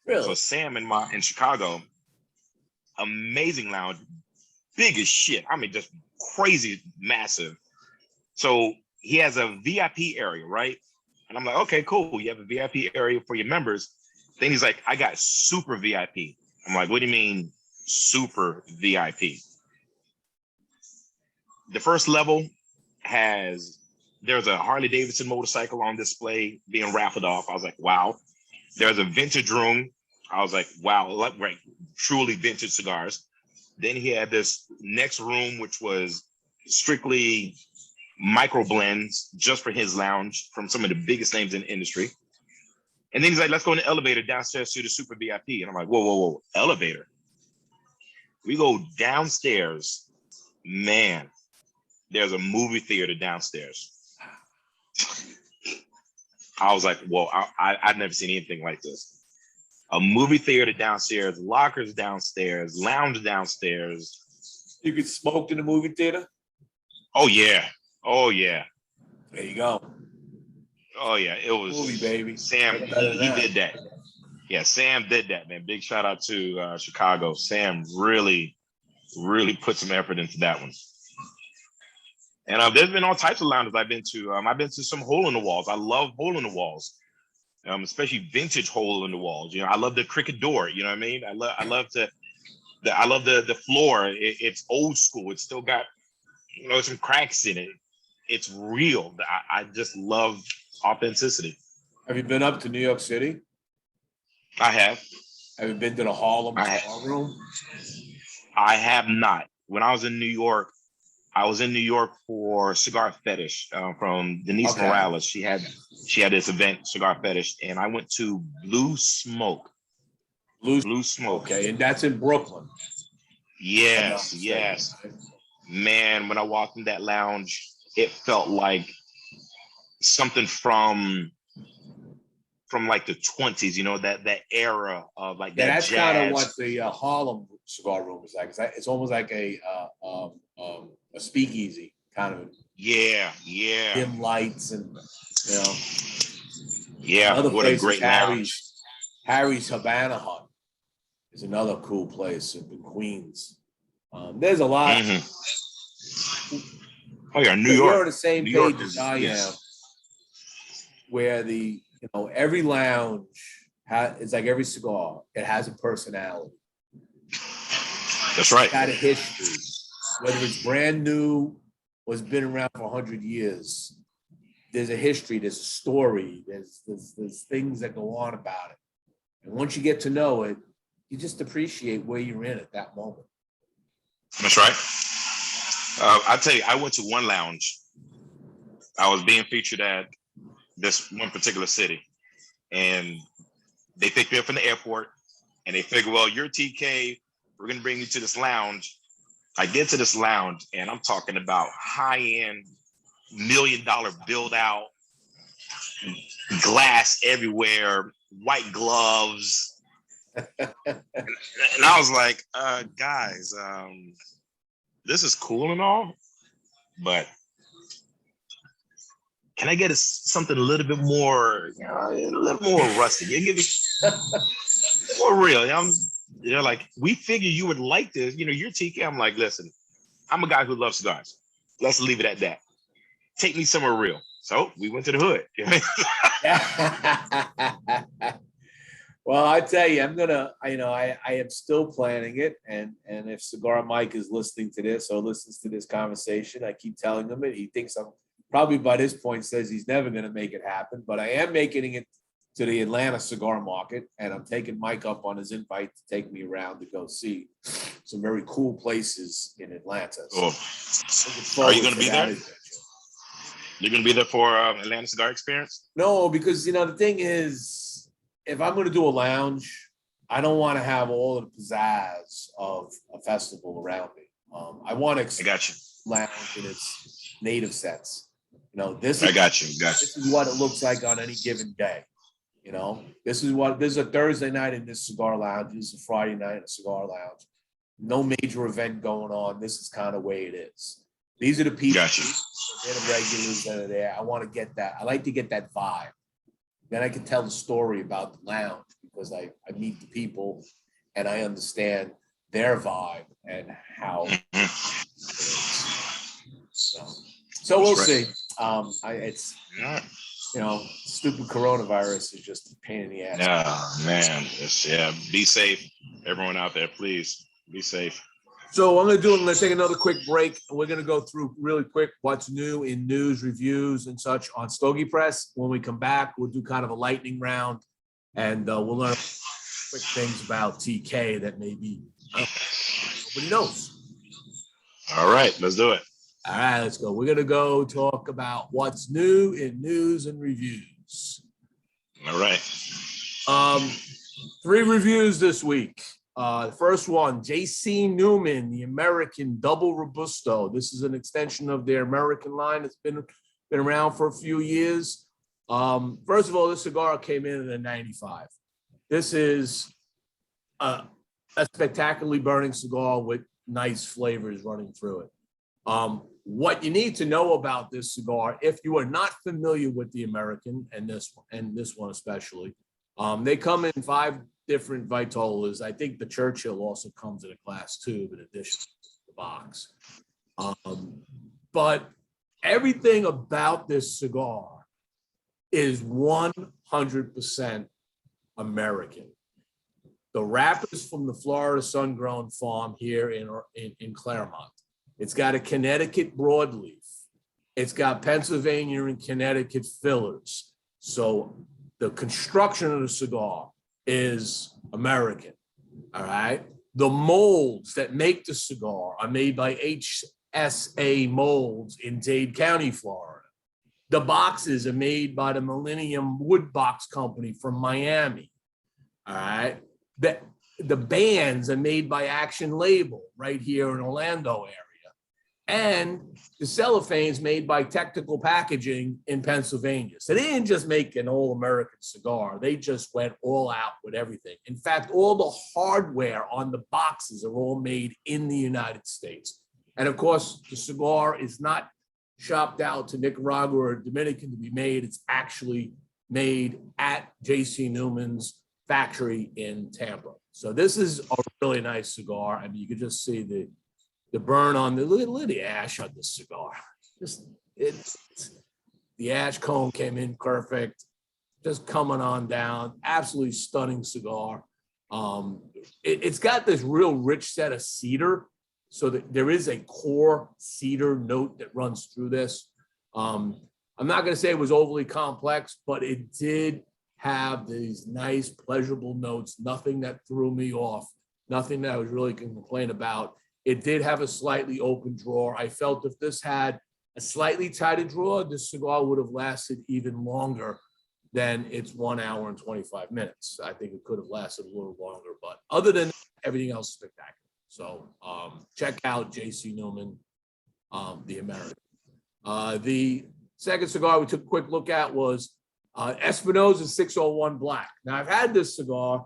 Really? So Sam in Chicago, amazing lounge, big as shit. I mean, just crazy massive. So he has a VIP area, right? And I'm like, okay, cool. You have a VIP area for your members. Then he's like, I got super VIP. I'm like, what do you mean super VIP? The first level there's a Harley Davidson motorcycle on display being raffled off. I was like, wow. There's a vintage room. I was like, wow, like truly vintage cigars. Then he had this next room, which was strictly micro blends just for his lounge from some of the biggest names in the industry. And then he's like, let's go in the elevator downstairs to the super VIP. And I'm like, whoa, elevator. We go downstairs, man, there's a movie theater downstairs. I was like, whoa, I've never seen anything like this. A movie theater downstairs, lockers downstairs, lounge downstairs. You could smoke in the movie theater? Oh, yeah. Oh yeah. There you go. Oh yeah. It was Movie, baby. Sam. He did that. Yeah, Sam did that, man. Big shout out to Chicago. Sam really put some effort into that one. And there's been all types of lounges I've been to. I've been to some hole in the walls. I love hole in the walls, especially vintage hole in the walls. You know, I love the cricket door. You know what I mean? I love the floor. It's old school. It's still got, you know, some cracks in it. It's real. I just love authenticity. Have you been up to New York City? I have. Have you been to the Harlem Cigar Room? I have not. When I was in New York, I was in New York for Cigar Fetish from Denise Morales. She had this event, Cigar Fetish, and I went to Blue Smoke. Blue Smoke. Okay, and that's in Brooklyn. Yes. Man, when I walked in that lounge, it felt like something from like the 20s, you know, that era of like that. That's jazz. Kind of what the Harlem Cigar Room is like. It's almost like a speakeasy kind of. Yeah. Dim lights and, you know. Yeah, Another what place a great is Harry's Havana Hut is another cool place in Queens. There's a lot. Mm-hmm. Oh yeah, New York. You're on the same page as I am, where every lounge it's like every cigar. It has a personality. That's right. It's got a history, whether it's brand new or it's been around for 100 years. There's a history. There's a story. There's things that go on about it. And once you get to know it, you just appreciate where you're in at that moment. That's right. I tell you, I went to one lounge. I was being featured at this one particular city, and they picked me up from the airport, and they figured, well, you're TK. We're going to bring you to this lounge. I get to this lounge, and I'm talking about high-end, $1 million build out, glass everywhere, white gloves. And I was like, guys, this is cool and all, but can I get something a little bit more, a little more rustic? You give me more real. They're like, we figure you would like this. You know, you're TK. I'm like, listen, I'm a guy who loves cigars. Let's leave it at that. Take me somewhere real. So we went to the hood. Well, I tell you, I am still planning it. And if Cigar Mike is listening to this or listens to this conversation, I keep telling him it. He thinks I'm probably by this point says he's never going to make it happen, but I am making it to the Atlanta cigar market. And I'm taking Mike up on his invite to take me around to go see some very cool places in Atlanta. So are you going to be there? You're going to be there for Atlanta Cigar Experience? No, because, the thing is, if I'm going to do a lounge, I don't want to have all of the pizzazz of a festival around me. I want to lounge in its native sense. This is This is what it looks like on any given day. This is a Thursday night in this cigar lounge. This is a Friday night in a cigar lounge. No major event going on. This is kind of the way it is. These are the people. They're the regulars that are there. I want to get that. I like to get that vibe. Then I can tell the story about the lounge because I meet the people and I understand their vibe and how. So we'll see. Stupid coronavirus is just a pain in the ass. Yeah, man. Be safe, everyone out there. Please be safe. So I'm going to take another quick break. We're going to go through really quick what's new in news, reviews, and such on Stogie Press. When we come back, we'll do kind of a lightning round, and we'll learn quick things about TK that maybe nobody knows. All right, let's do it. All right, let's go. We're going to go talk about what's new in news and reviews. All right. 3 reviews this week. The first one, JC Newman, the American Double Robusto. This is an extension of their American line. It's been around for a few years. First of all, this cigar came in at a 95. This is a spectacularly burning cigar with nice flavors running through it. What you need to know about this cigar, if you are not familiar with the American and this one especially, they come in 5 different vitolas. I think the Churchill also comes in a class 2 in addition to the box. But everything about this cigar is 100% American. The wrapper is from the Florida Sun-Grown Farm here in Claremont. It's got a Connecticut broadleaf. It's got Pennsylvania and Connecticut fillers. So the construction of the cigar is American, all right? The molds that make the cigar are made by HSA Molds in Dade County, Florida. The boxes are made by the Millennium Wood Box Company from Miami, all right? The bands are made by Action Label right here in Orlando area. And the cellophane's made by Technical Packaging in Pennsylvania. So they didn't just make an all-American cigar. They just went all out with everything. In fact, all the hardware on the boxes are all made in the United States. And of course, the cigar is not shopped out to Nicaragua or Dominican to be made. It's actually made at J.C. Newman's factory in Tampa. So this is a really nice cigar. I mean, you can just see the burn on look at the ash on this cigar. The ash cone came in perfect, just coming on down. Absolutely stunning cigar. It's got this real rich set of cedar, so that there is a core cedar note that runs through this. I'm not going to say it was overly complex, but it did have these nice, pleasurable notes. Nothing that threw me off. Nothing that I was really going to complain about. It did have a slightly open drawer. I felt if this had a slightly tighter drawer, this cigar would have lasted even longer than its 1 hour and 25 minutes. I think it could have lasted a little longer, but other than that, everything else is spectacular. So check out J.C. Newman, the American. The second cigar we took a quick look at was Espinoza 601 Black. Now, I've had this cigar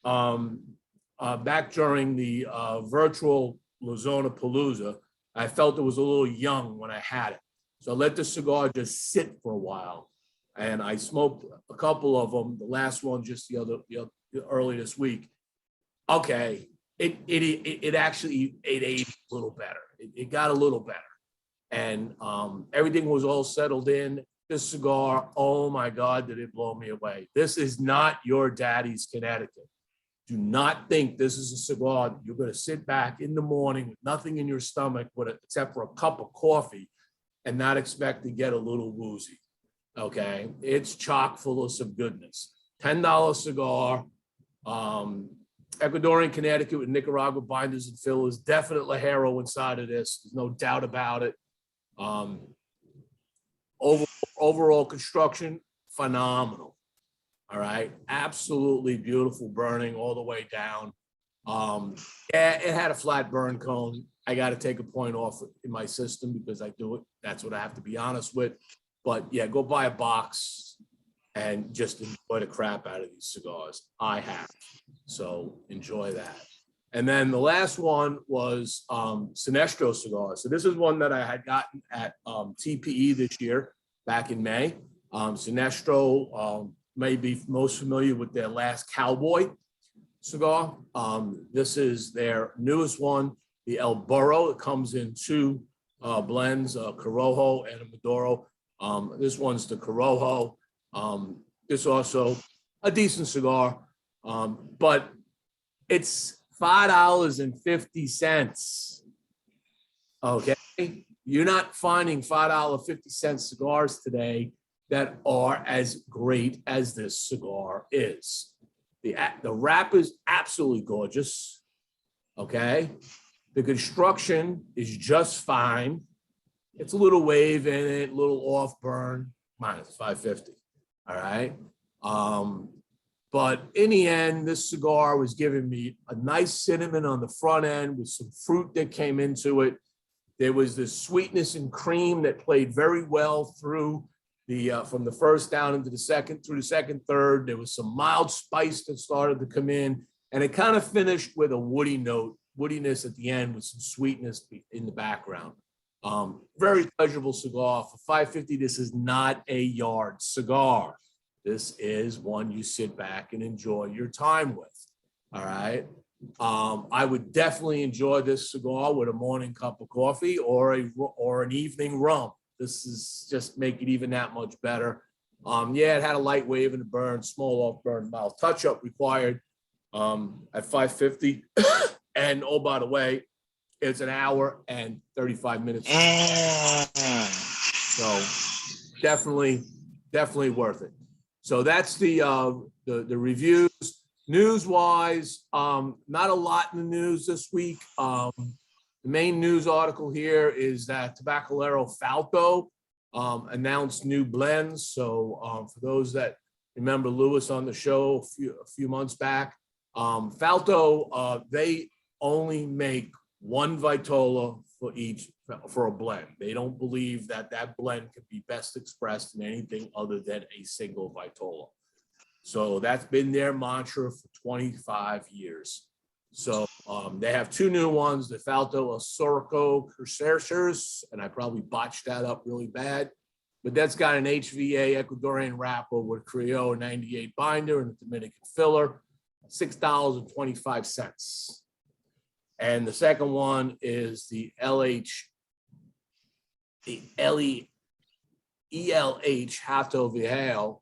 back during the virtual Lozona Palooza. I felt it was a little young when I had it. So I let the cigar just sit for a while. And I smoked a couple of them, the last one just early this week. Okay, it actually aged a little better. It got a little better. And everything was all settled in. This cigar, oh my God, did it blow me away. This is not your daddy's Connecticut. Do not think this is a cigar you're going to sit back in the morning with nothing in your stomach except for a cup of coffee and not expect to get a little woozy. Okay, it's chock full of some goodness. $10 cigar, Ecuadorian Connecticut with Nicaragua binders and fillers. Definite Lajero inside of this. There's no doubt about it. Overall construction, phenomenal. All right, absolutely beautiful burning all the way down. Yeah, it had a flat burn cone. I got to take a point off in my system because I do it. That's what I have to be honest with. But yeah, go buy a box and just enjoy the crap out of these cigars. I have. So enjoy that. And then the last one was Sinestro cigars. So this is one that I had gotten at TPE this year, back in May. Sinestro may be most familiar with their last Cowboy cigar. This is their newest one, the El Burro. It comes in 2 blends, a Corojo and a Maduro. This one's the Corojo. It's also a decent cigar, but it's $5.50. Okay, you're not finding $5.50 cigars today that are as great as this cigar is. The wrap is absolutely gorgeous. Okay, the construction is just fine. It's a little wave in it, a little off burn, minus $5.50. All right. But in the end, this cigar was giving me a nice cinnamon on the front end with some fruit that came into it. There was this sweetness and cream that played very well through from the first down into the second, through the second, third. There was some mild spice that started to come in, and it kind of finished with a woody note, woodiness at the end with some sweetness in the background. Very pleasurable cigar. For $5.50, this is not a yard cigar. This is one you sit back and enjoy your time with. All right. I would definitely enjoy this cigar with a morning cup of coffee or an evening rum. This is just make it even that much better. Yeah, it had a light wave in the burn, small off burn mouth. Touch up required at $5.50. And oh, by the way, it's an hour and 35 minutes. So definitely worth it. So that's the reviews. News-wise, not a lot in the news this week. The main news article here is that Tabacalero Falco announced new blends. So for those that remember Lewis on the show a few months back, Falco, they only make one Vitola for a blend. They don't believe that blend could be best expressed in anything other than a single Vitola. So that's been their mantra for 25 years. So they have two new ones, the Falco Sorco Cursers, and I probably botched that up really bad, but that's got an HVA Ecuadorian wrapper with Criollo 98 binder and a Dominican filler, $6.25. And the second one is the ELH Hato Viejo.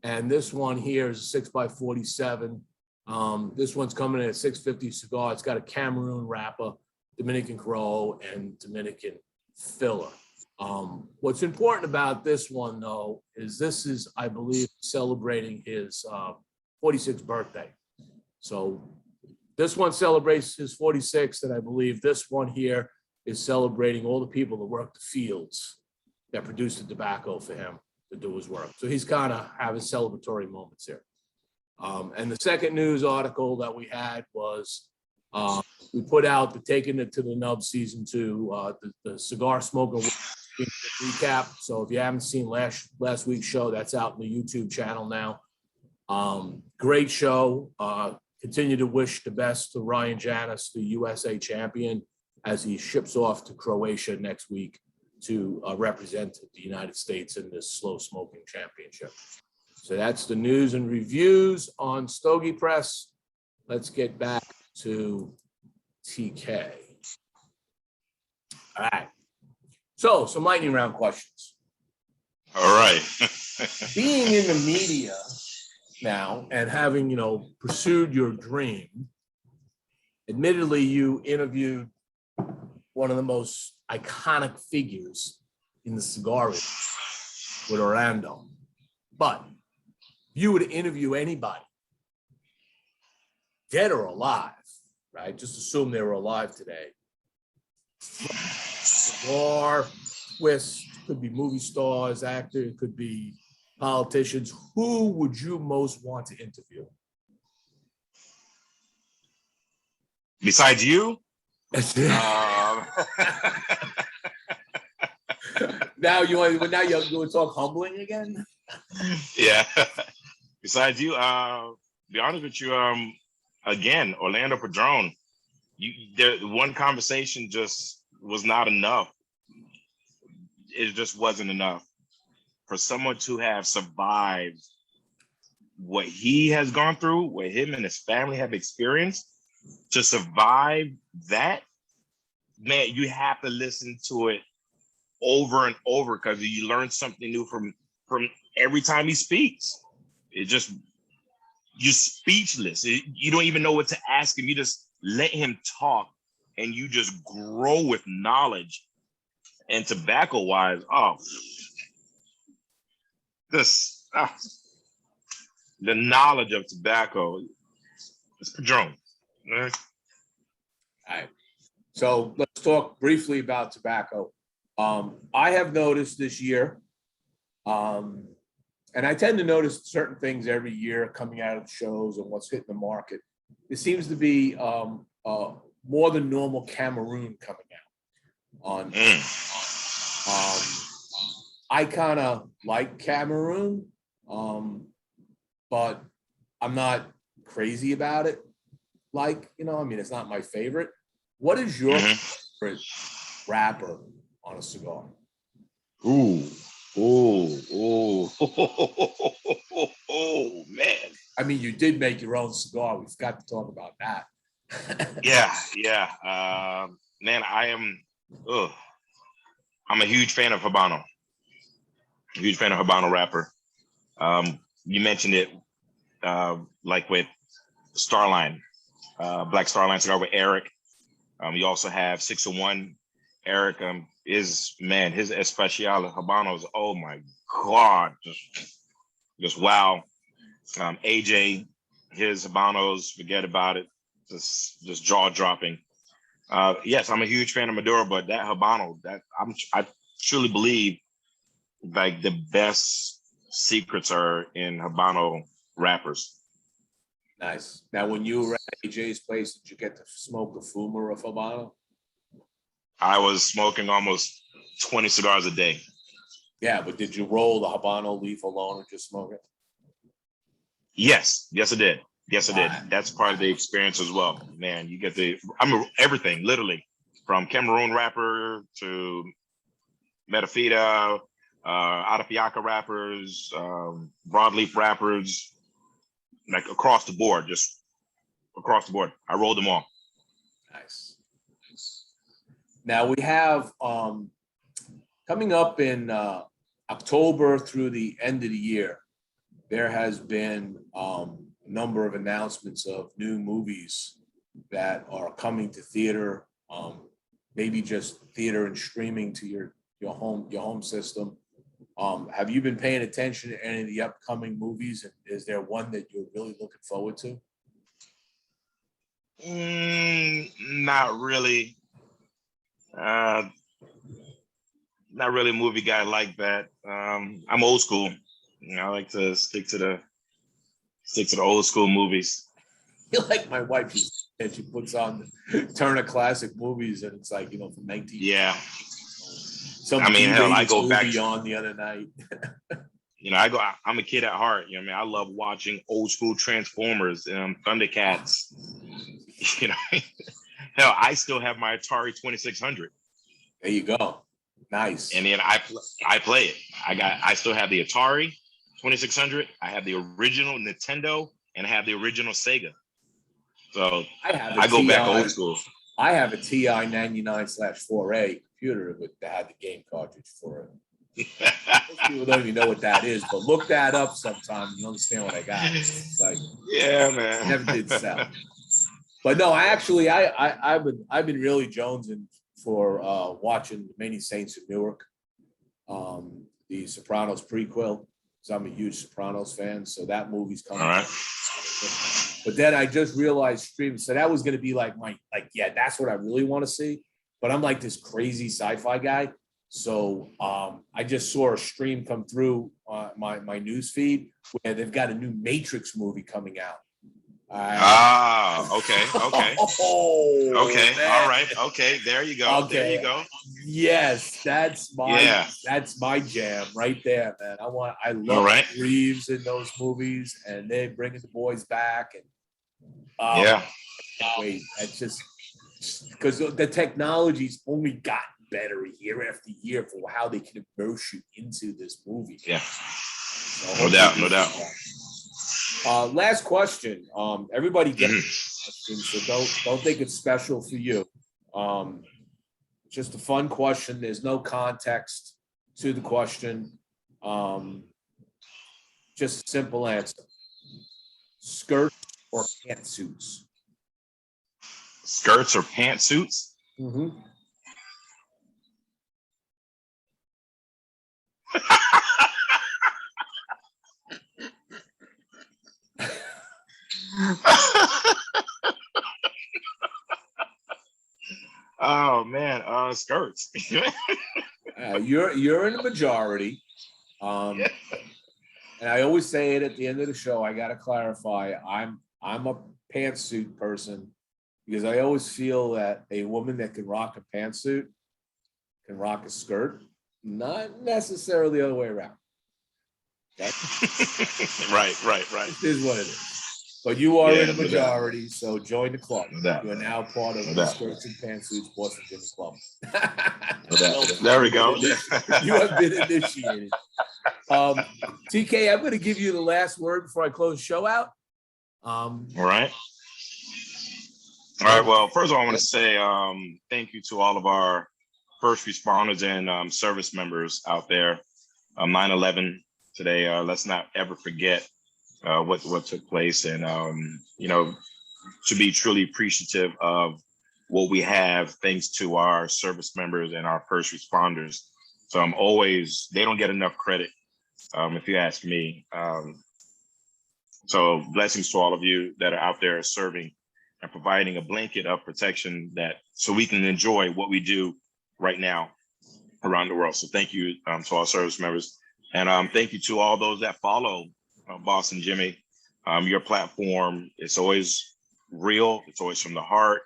And this one here is a 6x47. This one's coming in at $6.50 cigar. It's got a Cameroon wrapper, Dominican Criollo, and Dominican filler. What's important about this one, though, is this is, I believe, celebrating his 46th birthday. So this one celebrates his 46th, and I believe this one here is celebrating all the people that work the fields that produce the tobacco for him to do his work. So he's kind of having celebratory moments here. And the second news article that we had was we put out the Taking It to the Nub season 2, the cigar smoker recap. So if you haven't seen last week's show, that's out in the YouTube channel now. Great show. Continue to wish the best to Ryan Janis, the USA champion, as he ships off to Croatia next week to represent the United States in this slow smoking championship. So that's the news and reviews on Stogie Press. Let's get back to TK. All right. So some lightning round questions. All right. Being in the media now and having, pursued your dream, admittedly, you interviewed one of the most iconic figures in the cigar industry with Orlando. But if you were to interview anybody, dead or alive, right? Just assume they were alive today. Cigar, twist, could be movie stars, actor, it could be politicians. Who would you most want to interview? Besides you? Now you want to talk humbling again? Yeah. Besides you, be honest with you, again, Orlando Padron. One conversation just was not enough. It just wasn't enough for someone to have survived what he has gone through, what him and his family have experienced. To survive that, man, you have to listen to it over and over because you learn something new from every time he speaks. You're speechless. You don't even know what to ask him. You just let him talk and you just grow with knowledge. And tobacco wise, the knowledge of tobacco is Padron. All right. So let's talk briefly about tobacco. I have noticed this year, and I tend to notice certain things every year coming out of shows and what's hitting the market. There seems to be more than normal Cameroon coming out. I kind of like Cameroon, but I'm not crazy about it. It's not my favorite. What is your favorite rapper on a cigar? Ooh, oh, man. I mean, you did make your own cigar. We've got to talk about that. Yeah. Man, I'm a huge fan of Habano. A huge fan of Habano wrapper. You mentioned it, like with Starline, Black Starline cigar with Eric. You also have 601. Eric, his Especial Habanos. Oh my God, just wow. AJ, his Habanos, forget about it. Just jaw dropping. Yes, I'm a huge fan of Maduro, but that Habano, I truly believe like the best secrets are in Habano wrappers. Nice. Now, when you were at AJ's place, did you get to smoke a fuma of Habano? I was smoking almost 20 cigars a day. Yeah, but did you roll the Habano leaf alone or just smoke it? Yes, I did. That's part of the experience as well. Man, you get everything, literally, from Cameroon wrapper to Metafita, Atapiaca wrappers, broadleaf wrappers, like across the board, just across the board. I rolled them all. Nice. Now we have coming up in October through the end of the year, there has been a number of announcements of new movies that are coming to theater, maybe just theater and streaming to your home system. Have you been paying attention to any of the upcoming movies? And is there one that you're really looking forward to? Not really. Not really a movie guy like that. I'm old school. I like to stick to the old school movies. You're like my wife. She puts on the Turner Classic Movies, and it's like, from 19. Yeah. Some I go back on the other night. I'm a kid at heart. I love watching old school Transformers, Thundercats. Hell, I still have my Atari 2600. There you go. Nice. And then I play it. I still have the Atari 2600. I have the original Nintendo, and I have the original Sega. So I go back old school. I have a TI 99/4A computer that had the game cartridge for it. Most people don't even know what that is, but look that up sometime and you understand what I got. It's like, yeah, man. Never did sell. But no, I've been really jonesing for watching Many Saints of Newark, the Sopranos prequel, because I'm a huge Sopranos fan. So that movie's coming. All right. But then I just realized streaming. So that was going to be that's what I really want to see. But I'm like this crazy sci-fi guy. So I just saw a stream come through my news feed where they've got a new Matrix movie coming out. Okay. Okay. Man. All right. Okay. There you go. Okay. There you go. Yes, that's my jam right there, man. I love Reeves in those movies, and they're bringing the boys back, and wait, that's just because the technology's only gotten better year after year for how they can immerse you into this movie. Yeah, so no doubt. Last question. Everybody gets questions, so don't think it's special for you. Just a fun question. There's no context to the question. Just a simple answer. Skirts or pantsuits? Skirts or pantsuits? Mm-hmm. Oh man, skirts. You're in the majority. And I always say it at the end of the show. I gotta clarify. I'm a pantsuit person because I always feel that a woman that can rock a pantsuit can rock a skirt, not necessarily the other way around. Okay? Right. It is what it is. But you are Yeah, in the no doubt. majority, so join the club. No doubt. You are now part of No the doubt. Skirts and Pantsuits Boston Jimmy Club. No doubt. There we go. You have been initiated. TK, I'm going to give you the last word before I close the show out. All right. All right. Well, first of all, I want to say thank you to all of our first responders and service members out there. 9/11 today. Let's not ever forget what took place, and to be truly appreciative of what we have thanks to our service members and our first responders. So they don't get enough credit, if you ask me. So blessings to all of you that are out there serving and providing a blanket of protection so we can enjoy what we do right now around the world. So thank you to all service members. And thank you to all those that follow Boss and Jimmie. Your platform, it's always real. It's always from the heart.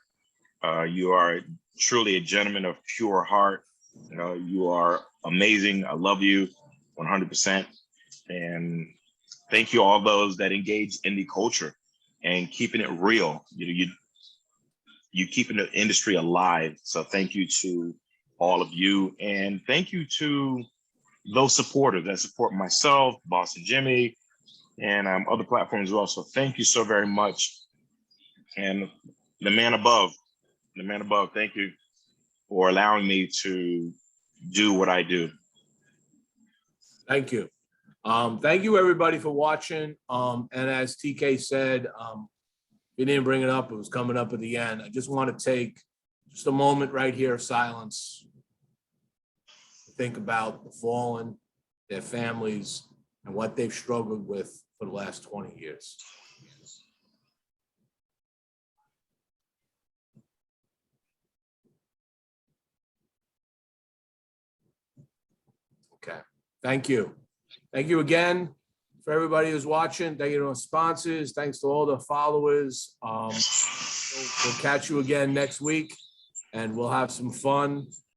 You are truly a gentleman of pure heart. You are amazing. I love you 100%. And thank you all those that engage in the culture and keeping it real. You keeping the industry alive. So thank you to all of you. And thank you to those supporters that support myself, Boss and Jimmie, and other platforms as well. So thank you so very much. And the man above, thank you for allowing me to do what I do. Thank you. Thank you, everybody, for watching. And as TK said, we didn't bring it up. It was coming up at the end. I just want to take just a moment right here of silence to think about the fallen, their families, and what they've struggled with for the last 20 years. Okay. Thank you. Thank you again for everybody who's watching. Thank you to our sponsors. Thanks to all the followers. We'll catch you again next week, and we'll have some fun.